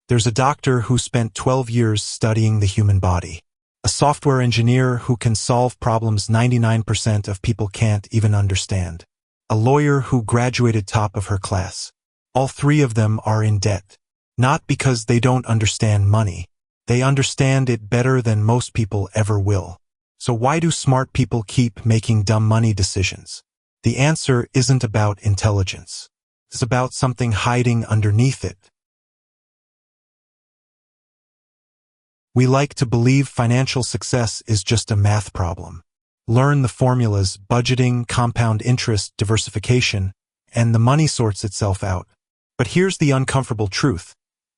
There's a doctor who spent 12 years studying the human body. A software engineer who can solve problems 99% of people can't even understand. A lawyer who graduated top of her class. All three of them are in debt. Not because they don't understand money. They understand it better than most people ever will. So why do smart people keep making dumb money decisions? The answer isn't about intelligence. It's about something hiding underneath it. We like to believe financial success is just a math problem. Learn the formulas, budgeting, compound interest, diversification, and the money sorts itself out. But here's the uncomfortable truth.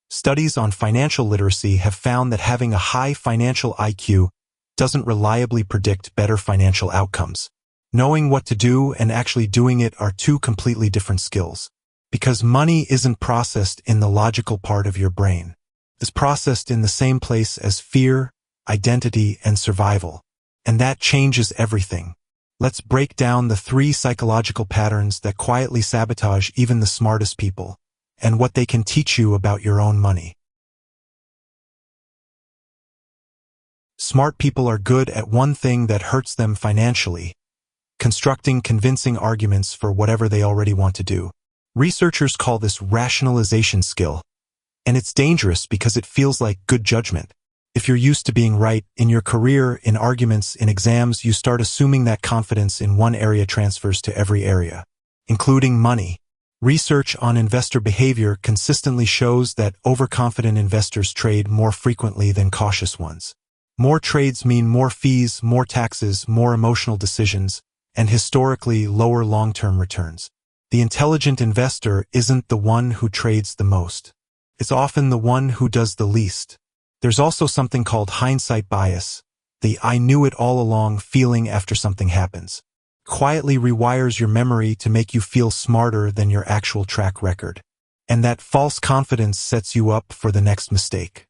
Studies on financial literacy have found that having a high financial IQ doesn't reliably predict better financial outcomes. Knowing what to do and actually doing it are two completely different skills. Because money isn't processed in the logical part of your brain. It's processed in the same place as fear, identity, and survival. And that changes everything. Let's break down the 3 psychological patterns that quietly sabotage even the smartest people, and what they can teach you about your own money. Smart people are good at one thing that hurts them financially: constructing convincing arguments for whatever they already want to do. Researchers call this rationalization skill, and it's dangerous because it feels like good judgment. If you're used to being right in your career, in arguments, in exams, you start assuming that confidence in one area transfers to every area, including money. Research on investor behavior consistently shows that overconfident investors trade more frequently than cautious ones. More trades mean more fees, more taxes, more emotional decisions, and historically lower long-term returns. The intelligent investor isn't the one who trades the most. It's often the one who does the least. There's also something called hindsight bias, the "I knew it all along" feeling after something happens. Quietly rewires your memory to make you feel smarter than your actual track record. And that false confidence sets you up for the next mistake.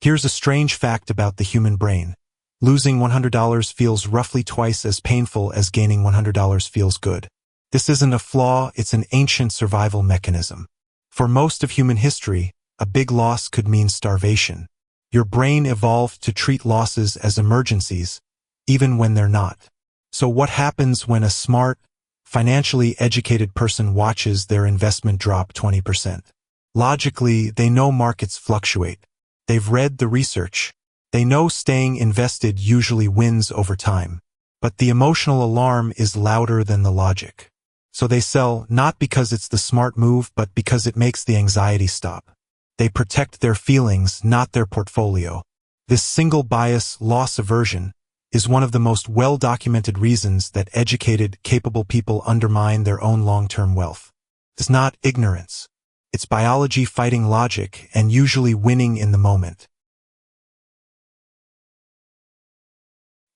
Here's a strange fact about the human brain. Losing $100 feels roughly twice as painful as gaining $100 feels good. This isn't a flaw, it's an ancient survival mechanism. For most of human history, a big loss could mean starvation. Your brain evolved to treat losses as emergencies, even when they're not. So what happens when a smart, financially educated person watches their investment drop 20%? Logically, they know markets fluctuate. They've read the research. They know staying invested usually wins over time. But the emotional alarm is louder than the logic. So they sell, not because it's the smart move, but because it makes the anxiety stop. They protect their feelings, not their portfolio. This single bias, loss aversion, is one of the most well-documented reasons that educated, capable people undermine their own long-term wealth. It's not ignorance. It's biology fighting logic and usually winning in the moment.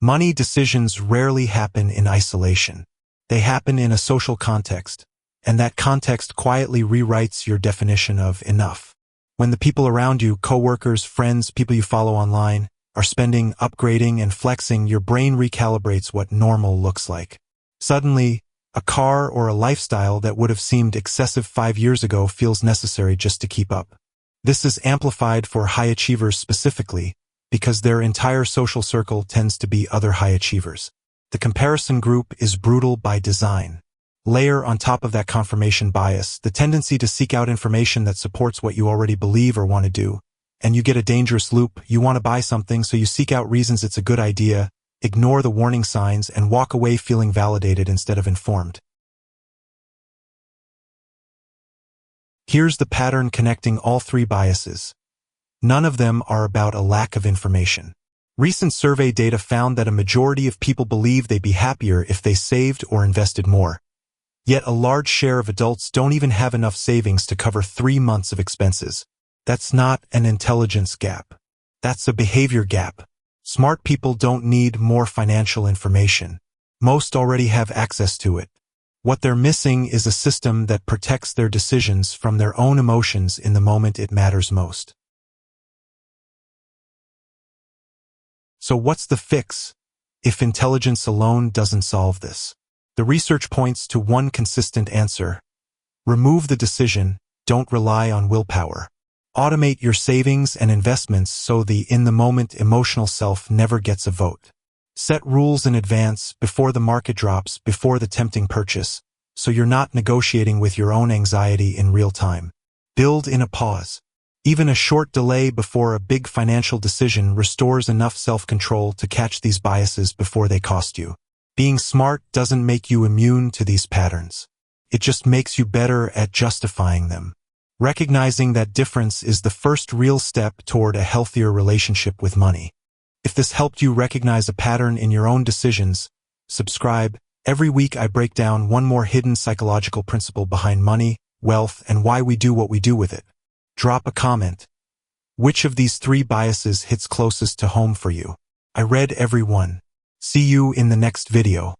Money decisions rarely happen in isolation. They happen in a social context, and that context quietly rewrites your definition of enough. When the people around you, coworkers, friends, people you follow online, are spending, upgrading, and flexing, your brain recalibrates what normal looks like. Suddenly, a car or a lifestyle that would have seemed excessive 5 years ago feels necessary just to keep up. This is amplified for high achievers specifically, because their entire social circle tends to be other high achievers. The comparison group is brutal by design. Layer on top of that confirmation bias, the tendency to seek out information that supports what you already believe or want to do, and you get a dangerous loop. You want to buy something, so you seek out reasons it's a good idea, ignore the warning signs, and walk away feeling validated instead of informed. Here's the pattern connecting all 3 biases. None of them are about a lack of information. Recent survey data found that a majority of people believe they'd be happier if they saved or invested more. Yet a large share of adults don't even have enough savings to cover 3 months of expenses. That's not an intelligence gap. That's a behavior gap. Smart people don't need more financial information. Most already have access to it. What they're missing is a system that protects their decisions from their own emotions in the moment it matters most. So what's the fix, if intelligence alone doesn't solve this? The research points to one consistent answer: Remove the decision, don't rely on willpower. Automate your savings and investments so the in-the-moment emotional self never gets a vote. Set rules in advance, before the market drops, before the tempting purchase, so you're not negotiating with your own anxiety in real time. Build in a pause. Even a short delay before a big financial decision restores enough self-control to catch these biases before they cost you. Being smart doesn't make you immune to these patterns. It just makes you better at justifying them. Recognizing that difference is the first real step toward a healthier relationship with money. If this helped you recognize a pattern in your own decisions, subscribe. Every week I break down one more hidden psychological principle behind money, wealth, and why we do what we do with it. Drop a comment. Which of these 3 biases hits closest to home for you? I read every one. See you in the next video.